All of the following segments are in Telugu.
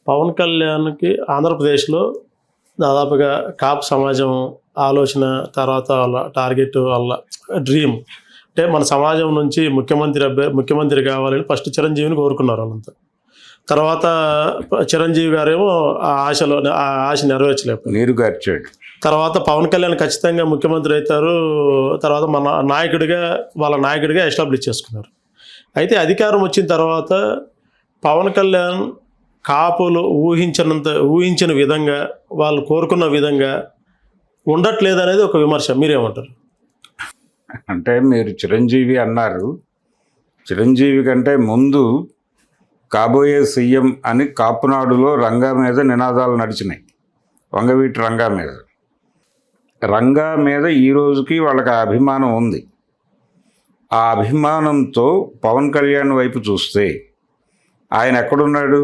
పవన్ కళ్యాణ్కి ఆంధ్రప్రదేశ్లో దాదాపుగా కాపు సమాజం ఆలోచన, తర్వాత వాళ్ళ టార్గెట్, వాళ్ళ డ్రీమ్ అంటే మన సమాజం నుంచి ముఖ్యమంత్రి కావాలని ఫస్ట్ చిరంజీవిని కోరుకున్నారు వాళ్ళంతా. తర్వాత చిరంజీవి గారేమో ఆ ఆశ నెరవేర్చలేకపోయారు, నీరు గార్చాడు. తర్వాత పవన్ కళ్యాణ్ ఖచ్చితంగా ముఖ్యమంత్రి అవుతారు, తర్వాత మన వాళ్ళ నాయకుడిగా ఎస్టాబ్లిష్ చేసుకున్నారు. అయితే అధికారం వచ్చిన తర్వాత పవన్ కళ్యాణ్ కాపులు ఊహించిన విధంగా, వాళ్ళు కోరుకున్న విధంగా ఉండట్లేదు అనేది ఒక విమర్శ. మీరేమంటారు? అంటే మీరు చిరంజీవి అన్నారు, చిరంజీవి కంటే ముందు కాబోయే సీఎం అని కాపునాడులో రంగా మీద నినాదాలు నడిచినాయి. వంగవీటి రంగా మీద ఈ రోజుకి వాళ్ళకి ఆ అభిమానం ఉంది. ఆ అభిమానంతో పవన్ కళ్యాణ్ వైపు చూస్తే ఆయన ఎక్కడున్నాడు?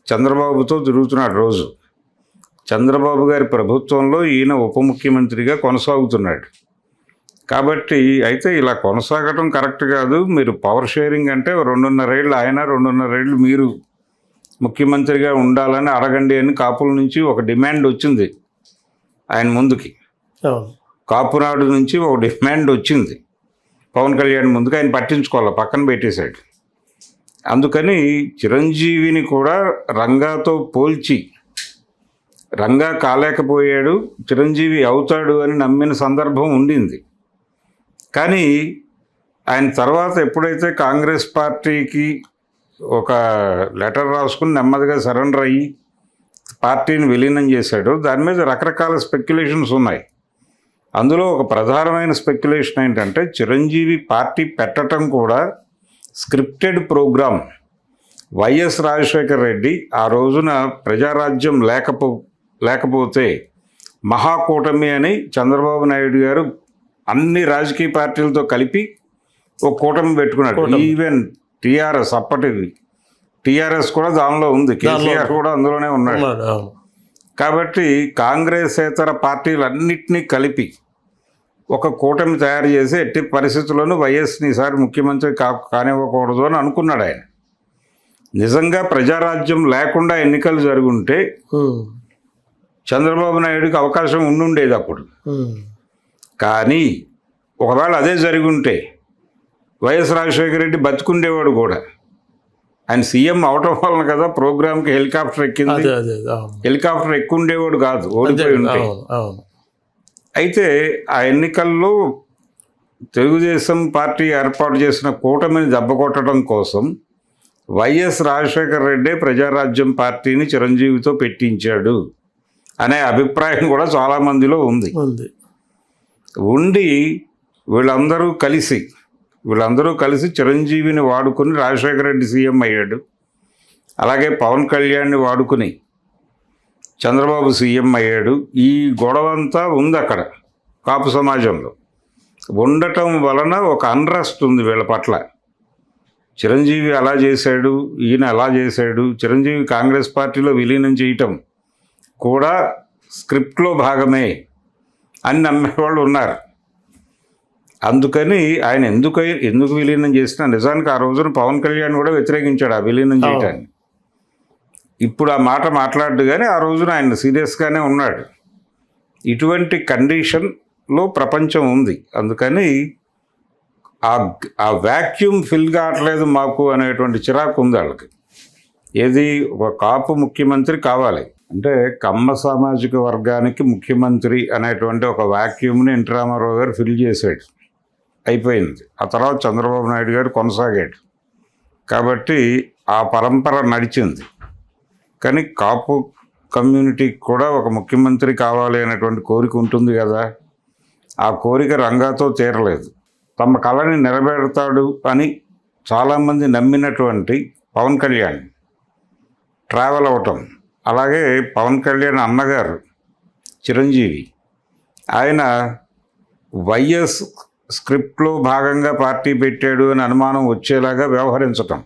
చంద్రబాబుతో తిరుగుతున్నాడు రోజు. చంద్రబాబు గారి ప్రభుత్వంలో ఈయన ఉప ముఖ్యమంత్రిగా కొనసాగుతున్నాడు. కాబట్టి అయితే ఇలా కొనసాగటం కరెక్ట్ కాదు. మీరు పవర్ షేరింగ్ అంటే 2.5 ఏళ్ళు ఆయన, 2.5 ఏళ్ళు మీరు ముఖ్యమంత్రిగా ఉండాలని అడగండి అని కాపుల నుంచి ఒక డిమాండ్ వచ్చింది ఆయన ముందుకి. కాపునాడు నుంచి ఒక డిమాండ్ వచ్చింది పవన్ కళ్యాణ్ ముందుకు. ఆయన పట్టించుకోవాలి, పక్కన పెట్టేశాడు. అందుకని చిరంజీవిని కూడా రంగాతో పోల్చి, రంగా కాలేకపోయాడు, చిరంజీవి అవుతాడు అని నమ్మిన సందర్భం ఉండింది. కానీ ఆయన తర్వాత ఎప్పుడైతే కాంగ్రెస్ పార్టీకి ఒక లెటర్ రాసుకుని నెమ్మదిగా సరెండర్ అయ్యి పార్టీని విలీనం చేశాడో దాని మీద రకరకాల స్పెక్యులేషన్స్ ఉన్నాయి. అందులో ఒక ప్రధానమైన స్పెక్యులేషన్ ఏంటంటే చిరంజీవి పార్టీ పెట్టడం కూడా స్క్రిప్టెడ్ ప్రోగ్రామ్. వైఎస్ రాజశేఖర రెడ్డి ఆ రోజున ప్రజారాజ్యం లేకపోతే మహాకూటమి అని చంద్రబాబు నాయుడు గారు అన్ని రాజకీయ పార్టీలతో కలిపి ఒక కూటమి పెట్టుకున్నాడు. ఈవెన్ టీఆర్ఎస్, అప్పటిది టీఆర్ఎస్ కూడా దానిలో ఉంది, కేసీఆర్ కూడా అందులోనే ఉన్నాడు. కాబట్టి కాంగ్రెసేతర పార్టీలన్నింటినీ కలిపి ఒక కూటమి తయారు చేసి ఎట్టి పరిస్థితుల్లోనూ వైఎస్ని ఈసారి ముఖ్యమంత్రి కానివ్వకూడదు అని అనుకున్నాడు ఆయన. నిజంగా ప్రజారాజ్యం లేకుండా ఎన్నికలు జరుగుంటే చంద్రబాబు నాయుడుకి అవకాశం ఉండుండేది అప్పుడు. కానీ ఒకవేళ అదే జరిగి ఉంటే వైఎస్ రాజశేఖర రెడ్డి బతుకుండేవాడు కూడా. ఆయన సీఎం అవటం వలన కదా ప్రోగ్రామ్కి హెలికాప్టర్ ఎక్కింది. హెలికాప్టర్ ఎక్కుండేవాడు కాదు, ఓడిపోయి ఉంటే. అయితే ఆ ఎన్నికల్లో తెలుగుదేశం పార్టీ ఏర్పాటు చేసిన కూటమిని దెబ్బకొట్టడం కోసం వైఎస్ రాజశేఖర రెడ్డి ప్రజారాజ్యం పార్టీని చిరంజీవితో పెట్టించాడు అనే అభిప్రాయం కూడా చాలామందిలో ఉంది. ఉండి వీళ్ళందరూ కలిసి చిరంజీవిని వాడుకుని రాజశేఖర రెడ్డి సీఎం అయ్యాడు. అలాగే పవన్ కళ్యాణ్ని వాడుకుని చంద్రబాబు సీఎం అయ్యాడు. ఈ గొడవంతా ఉంది అక్కడ కాపు సమాజంలో. ఉండటం వలన ఒక అన్రెస్ట్ ఉంది వీళ్ళ పట్ల. చిరంజీవి అలా చేశాడు, ఈయన అలా చేశాడు. చిరంజీవి కాంగ్రెస్ పార్టీలో విలీనం చేయటం కూడా స్క్రిప్ట్లో భాగమే అని నమ్మేవాళ్ళు ఉన్నారు. అందుకని ఆయన ఎందుకు విలీనం చేసినా నిజానికి ఆ రోజున పవన్ కళ్యాణ్ కూడా వ్యతిరేకించాడు ఆ విలీనం చేయటాన్ని. ఇప్పుడు ఆ మాట మాట్లాడు, కానీ ఆ రోజున ఆయన సీరియస్గానే ఉన్నాడు. ఇటువంటి కండిషన్లో ప్రపంచం ఉంది. అందుకని ఆ వ్యాక్యూమ్ ఫిల్ కావట్లేదు మాకు అనేటువంటి చిరాకు ఉంది వాళ్ళకి. ఏది ఒక కాపు ముఖ్యమంత్రి కావాలి అంటే కమ్మ సామాజిక వర్గానికి ముఖ్యమంత్రి అనేటువంటి ఒక వ్యాక్యూమ్ని ఎన్టీ రామారావు గారు ఫిల్ చేశాడు, అయిపోయింది. ఆ తర్వాత చంద్రబాబు నాయుడు గారు కొనసాగాడు. కాబట్టి ఆ పరంపర నడిచింది. కానీ కాపు కమ్యూనిటీకి కూడా ఒక ముఖ్యమంత్రి కావాలి అనేటువంటి కోరిక ఉంటుంది కదా. ఆ కోరిక రంగాతో తీరలేదు. తమ కళని నెరవేరుతాడు అని చాలామంది నమ్మినటువంటి పవన్ కళ్యాణ్ ట్రావెల్ అవటం, అలాగే పవన్ కళ్యాణ్ అన్నగారు చిరంజీవి, ఆయన వైఎస్ స్క్రిప్ట్లో భాగంగా పార్టీ పెట్టాడు అని అనుమానం వచ్చేలాగా వ్యవహరించటం,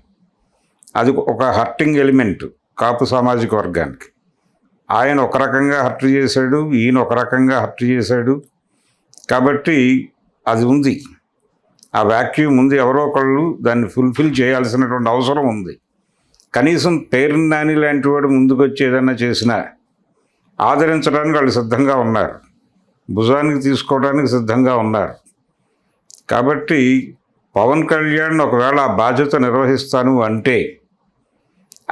అది ఒక హర్టింగ్ ఎలిమెంట్ కాపు సామాజిక వర్గానికి. ఆయన ఒక రకంగా హర్ట్ చేశాడు, ఈయన ఒక రకంగా హర్ట్ చేశాడు. కాబట్టి అది ఉంది, ఆ వ్యాక్యూమ్ ఉంది. ఎవరో ఒకళ్ళు దాన్ని ఫుల్ఫిల్ చేయాల్సినటువంటి అవసరం ఉంది. కనీసం పేరుని నాని లాంటి వాడు ముందుకు వచ్చి ఏదన్నా చేసినా ఆదరించడానికి వాళ్ళు సిద్ధంగా ఉన్నారు, భుజానికి తీసుకోవడానికి సిద్ధంగా ఉన్నారు. కాబట్టి పవన్ కళ్యాణ్ ఒకవేళ ఆ బాధ్యత నిర్వహిస్తాను అంటే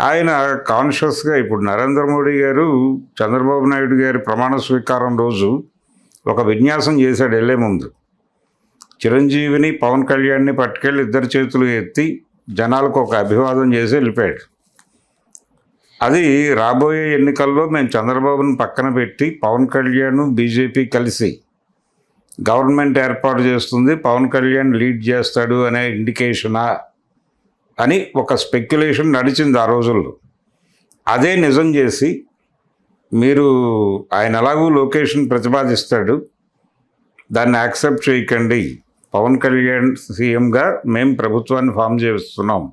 ఆయన కాన్షియస్గా ఇప్పుడు నరేంద్ర మోడీ గారు చంద్రబాబు నాయుడు గారి ప్రమాణ స్వీకారం రోజు ఒక విన్యాసం చేశాడు వెళ్ళే ముందు. చిరంజీవిని పవన్ కళ్యాణ్ని పట్టుకెళ్ళి ఇద్దరు చేతులు ఎత్తి జనాలకు ఒక అభివాదం చేసి వెళ్ళిపోయాడు. అది రాబోయే ఎన్నికల్లో మేము చంద్రబాబుని పక్కన పెట్టి పవన్ కళ్యాణ్ బీజేపీ కలిసి గవర్నమెంట్ ఏర్పాటు చేస్తుంది, పవన్ కళ్యాణ్ లీడ్ చేస్తాడు అనే ఇండికేషనా అని ఒక స్పెక్యులేషన్ నడిచింది ఆ రోజుల్లో. అదే నిజం చేసి మీరు ఆయన ఎలాగూ లొకేషన్ ప్రతిపాదిస్తాడు, దాన్ని యాక్సెప్ట్ చేయకండి, పవన్ కళ్యాణ్ సీఎంగా మేము ప్రభుత్వాన్ని ఫామ్ చేస్తున్నాం,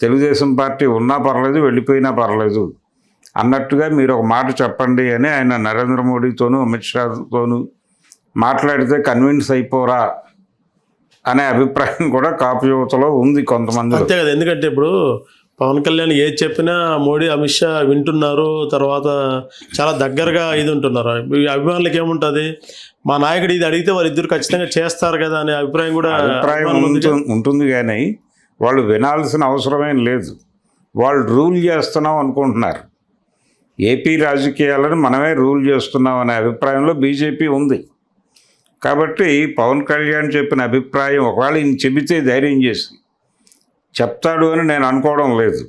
తెలుగుదేశం పార్టీ ఉన్నా పర్లేదు వెళ్ళిపోయినా పర్లేదు అన్నట్టుగా మీరు ఒక మాట చెప్పండి అని ఆయన నరేంద్ర మోడీతోనూ అమిత్ షాతోనూ మాట్లాడితే కన్విన్స్ అయిపోరా అనే అభిప్రాయం కూడా కాపు యువతలో ఉంది కొంతమంది. అంతే కదా, ఎందుకంటే ఇప్పుడు పవన్ కళ్యాణ్ ఏది చెప్పినా మోడీ అమిత్ షా వింటున్నారు, తర్వాత చాలా దగ్గరగా ఇది ఉంటున్నారు. ఈ అభిమానులకు ఏముంటుంది, మా నాయకుడు ఇది అడిగితే వారిద్దరు ఖచ్చితంగా చేస్తారు కదా అనే అభిప్రాయం కూడా ఉంటుంది. కానీ వాళ్ళు వినాల్సిన అవసరమేం లేదు, వాళ్ళు రూల్ చేస్తున్నాం అనుకుంటున్నారు. ఏపీ రాజకీయాలను మనమే రూల్ చేస్తున్నాం అనే అభిప్రాయంలో బీజేపీ ఉంది. కాబట్టి పవన్ కళ్యాణ్ చెప్పిన అభిప్రాయం ఒకవేళ ఈయన చెబితే ధైర్యం చేసి చెప్తాడు అని నేను అనుకోవడం లేదు.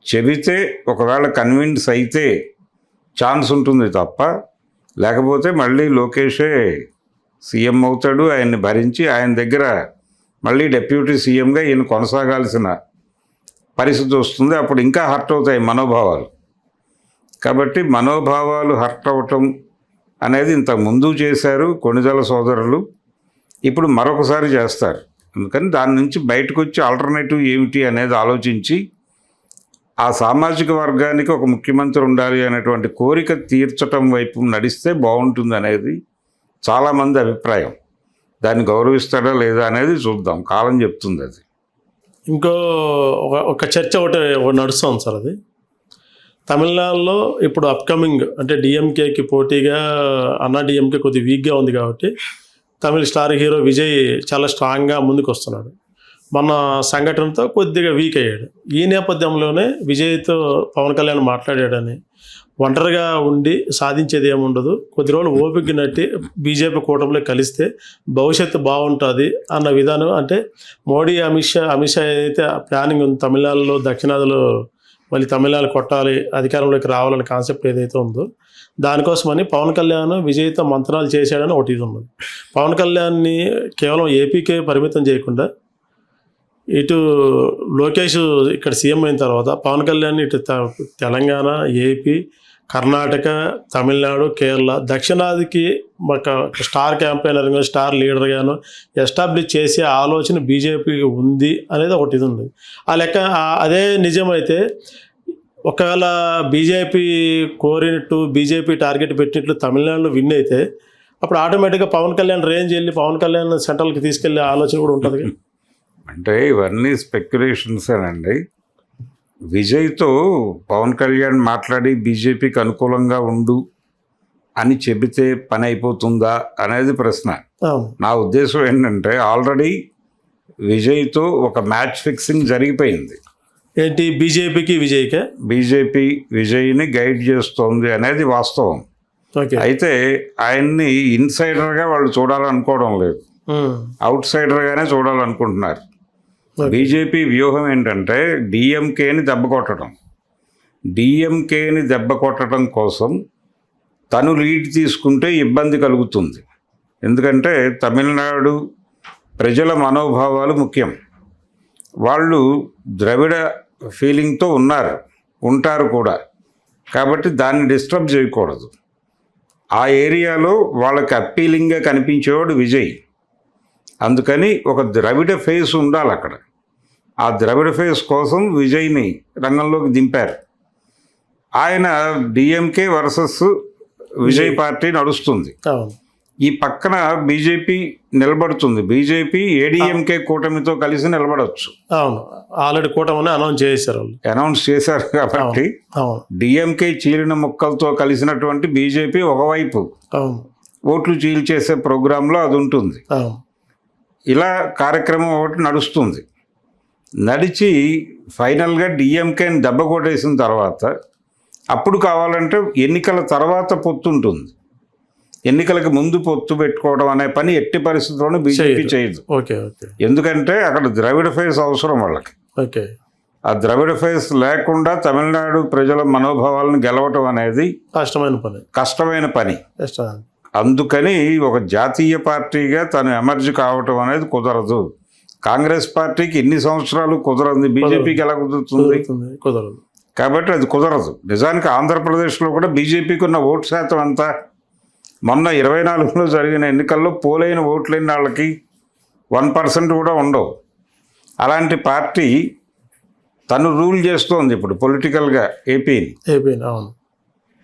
చెబితే ఒకవేళ కన్విన్స్ అయితే ఛాన్స్ ఉంటుంది తప్ప, లేకపోతే మళ్ళీ లోకేషే సీఎం అవుతాడు, ఆయన్ని భరించి ఆయన దగ్గర మళ్ళీ డెప్యూటీ సీఎంగా ఈయన కొనసాగాల్సిన పరిస్థితి వస్తుంది. అప్పుడు ఇంకా హర్ట్ అవుతాయి మనోభావాలు. కాబట్టి మనోభావాలు హర్ట్ అవటం అనేది ఇంతకు ముందు చేశారు కొణిదెల సోదరులు, ఇప్పుడు మరొకసారి చేస్తారు. అందుకని దాని నుంచి బయటకు వచ్చి ఆల్టర్నేటివ్ ఏమిటి అనేది ఆలోచించి ఆ సామాజిక వర్గానికి ఒక ముఖ్యమంత్రి ఉండాలి అనేటువంటి కోరిక తీర్చటం వైపు నడిస్తే బాగుంటుంది అనేది చాలామంది అభిప్రాయం. దాన్ని గౌరవిస్తాడా లేదా అనేది చూద్దాం, కాలం చెప్తుంది. అది ఇంకో ఒక చర్చ ఒకటి నడుస్తుంది సార్. అది తమిళనాడులో ఇప్పుడు అప్కమింగ్ అంటే డిఎంకేకి పోటీగా అన్నా డిఎంకే కొద్దిగా వీక్గా ఉంది కాబట్టి తమిళ స్టార్ హీరో విజయ్ చాలా స్ట్రాంగ్గా ముందుకు వస్తున్నాడు. మన సంఘటనతో కొద్దిగా వీక్ అయ్యాడు. ఈ నేపథ్యంలోనే విజయ్తో పవన్ కళ్యాణ్ మాట్లాడాడని, ఒంటరిగా ఉండి సాధించేది ఏముండదు, కొద్ది రోజులు ఓపిక నట్టి బీజేపీ కూటమిలో కలిస్తే భవిష్యత్తు బాగుంటుంది అన్న విధానం. అంటే మోడీ అమిత్ షా ఏదైతే ప్లానింగ్ ఉంది తమిళనాడులో, దక్షిణాదిలో మళ్ళీ తమిళనాడు కొట్టాలి, అధికారంలోకి రావాలనే కాన్సెప్ట్ ఏదైతే ఉందో దానికోసమని పవన్ కళ్యాణ్ విజయ్తో మంత్రాలు చేశాడని ఒకటి ఇది ఉన్నది. పవన్ కళ్యాణ్ని కేవలం ఏపీకే పరిమితం చేయకుండా ఇటు లోకేష్ ఇక్కడ సీఎం అయిన తర్వాత పవన్ కళ్యాణ్ ఇటు తెలంగాణ, ఏపీ, కర్ణాటక, తమిళనాడు, కేరళ, దక్షిణాదికి ఒక స్టార్ క్యాంపెయినర్గా, స్టార్ లీడర్గాను ఎస్టాబ్లిష్ చేసే ఆలోచన బీజేపీకి ఉంది అనేది ఒకటి ఇది ఉంది. ఆ లెక్క అదే నిజమైతే ఒకవేళ బీజేపీ కోరినట్టు బీజేపీ టార్గెట్ పెట్టినట్లు తమిళనాడులో విన్ అయితే అప్పుడు ఆటోమేటిక్గా పవన్ కళ్యాణ్ రేంజ్ వెళ్ళి పవన్ కళ్యాణ్ సెంట్రల్కి తీసుకెళ్లే ఆలోచన కూడా ఉంటుంది. అంటే ఇవన్నీ స్పెక్యులేషన్సేనండి. విజయ్తో పవన్ కళ్యాణ్ మాట్లాడి బీజేపీకి అనుకూలంగా ఉండు అని చెబితే పని అయిపోతుందా అనేది ప్రశ్న. నా ఉద్దేశం ఏంటంటే ఆల్రెడీ విజయ్తో ఒక మ్యాచ్ ఫిక్సింగ్ జరిగిపోయింది. ఏంటి, బీజేపీకి విజయ్కే? బీజేపీ విజయ్ని గైడ్ చేస్తోంది అనేది వాస్తవం. అయితే ఆయన్ని ఇన్సైడర్గా వాళ్ళు చూడాలనుకోవడం లేదు, అవుట్ సైడర్గానే చూడాలనుకుంటున్నారు. బీజేపీ వ్యూహం ఏంటంటే డిఎంకేని దెబ్బ కొట్టడం కోసం తను లీడ్ తీసుకుంటే ఇబ్బంది కలుగుతుంది. ఎందుకంటే తమిళనాడు ప్రజల మనోభావాలు ముఖ్యం. వాళ్ళు ద్రవిడ ఫీలింగ్తో ఉంటారు కూడా. కాబట్టి దాన్ని డిస్టర్బ్ చేయకూడదు. ఆ ఏరియాలో వాళ్ళకి అప్పీలింగ్గా కనిపించేవాడు విజయ్. అందుకని ఒక ద్రవిడ ఫేస్ ఉండాలి అక్కడ. ఆ ద్రవిడ ఫేస్ కోసం విజయ్ని రంగంలోకి దింపారు. ఆయన డిఎంకే వర్సెస్ విజయ్ పార్టీ నడుస్తుంది. ఈ పక్కన బీజేపీ నిలబడుతుంది. బీజేపీ ఏడీఎంకే కూటమితో కలిసి నిలబడవచ్చు. అవును, ఆల్రెడీ కూటమిని అనౌన్స్ చేశారు వాళ్ళు. అనౌన్స్ చేశారు కాబట్టి అవును డిఎంకే చీలిన ముక్కలతో కలిసినటువంటి బీజేపీ ఒకవైపు అవును ఓట్లు చీల్చేసే ప్రోగ్రాంలో అది ఉంటుంది. అవును ఇలా కార్యక్రమం ఒకటి నడుస్తుంది. నడిచి ఫైనల్గా డిఎంకేని దెబ్బ కొట్టేసిన తర్వాత అప్పుడు కావాలంటే ఎన్నికల తర్వాత పొత్తు ఉంటుంది. ఎన్నికలకు ముందు పొత్తు పెట్టుకోవడం అనే పని ఎట్టి పరిస్థితుల్లోనూ బీజేపీ చేయదు. ఓకే ఓకే ఎందుకంటే అక్కడ ద్రవిడ ఫేస్ అవసరం వాళ్ళకి. ఓకే ఆ ద్రవిడ ఫేస్ లేకుండా తమిళనాడు ప్రజల మనోభావాలను గెలవటం అనేది కష్టమైన పని. అందుకని ఒక జాతీయ పార్టీగా తను ఎమర్జ్ కావటం అనేది కుదరదు. కాంగ్రెస్ పార్టీకి ఇన్ని సంవత్సరాలు కుదరదు, బీజేపీకి ఎలా కుదురుతుంది? కుదరదు. కాబట్టి అది కుదరదు. నిజానికి ఆంధ్రప్రదేశ్లో కూడా బీజేపీకి ఉన్న ఓటు శాతం అంతా మొన్న 24లో జరిగిన ఎన్నికల్లో పోలైన ఓట్లైన వాళ్ళకి 1% కూడా ఉండవు. అలాంటి పార్టీ తను రూల్ చేస్తోంది ఇప్పుడు పొలిటికల్గా ఏపీని. అవును.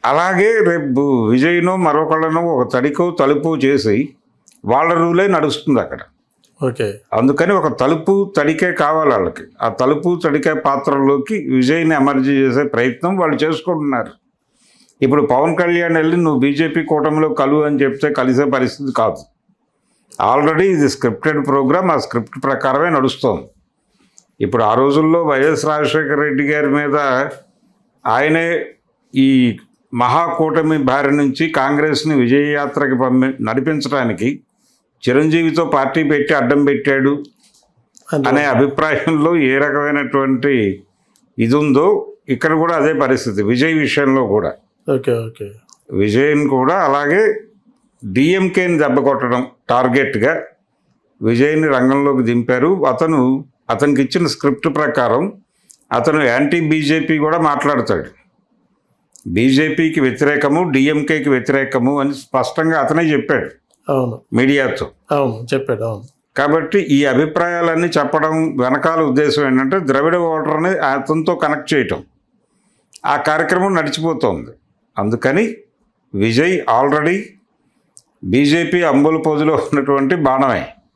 అలాగే రేపు విజయ్నో మరొకళ్ళనో ఒక తడికో తలుపు చేసి వాళ్ళ రూలే నడుస్తుంది అక్కడ. ఓకే. అందుకని ఒక తలుపు తడికే కావాలి వాళ్ళకి. ఆ తలుపు తడికే పాత్రలోకి విజయ్ని ఎమర్జీ చేసే ప్రయత్నం వాళ్ళు చేసుకుంటున్నారు. ఇప్పుడు పవన్ కళ్యాణ్ వెళ్ళి నువ్వు బీజేపీ కూటమిలో కలువు అని చెప్తే కలిసే పరిస్థితి కాదు. ఆల్రెడీ ఇది స్క్రిప్టెడ్ ప్రోగ్రామ్, ఆ స్క్రిప్ట్ ప్రకారమే నడుస్తోంది. ఇప్పుడు ఆ రోజుల్లో వైఎస్ రాజశేఖర రెడ్డి గారి మీద ఆయనే ఈ మహాకూటమి బారి నుంచి కాంగ్రెస్ని విజయయాత్రకి నడిపించడానికి చిరంజీవితో పార్టీ పెట్టి అడ్డం పెట్టాడు అనే అభిప్రాయంలో ఏ రకమైనటువంటి ఇది ఉందో ఇక్కడ కూడా అదే పరిస్థితి. విజయ్ విషయంలో కూడా ఓకే ఓకే విజయ్ని కూడా అలాగే డిఎంకేని దెబ్బ కొట్టడం టార్గెట్గా విజయ్ని రంగంలోకి దింపారు. అతనికి ఇచ్చిన స్క్రిప్ట్ ప్రకారం అతను యాంటీ బీజేపీ కూడా మాట్లాడతాడు. బీజేపీకి వ్యతిరేకము, డిఎంకేకి వ్యతిరేకము అని స్పష్టంగా అతనే చెప్పాడు. అవును, మీడియాతో చెప్పాడు. అవును. కాబట్టి ఈ అభిప్రాయాలన్నీ చెప్పడం వెనకాల ఉద్దేశం ఏంటంటే ద్రవిడ ఓటర్ని అతనితో కనెక్ట్ చేయటం. ఆ కార్యక్రమం నడిచిపోతుంది. అందుకని విజయ్ ఆల్రెడీ బీజేపీ అంబుల పొదిలో ఉన్నటువంటి బాణమే.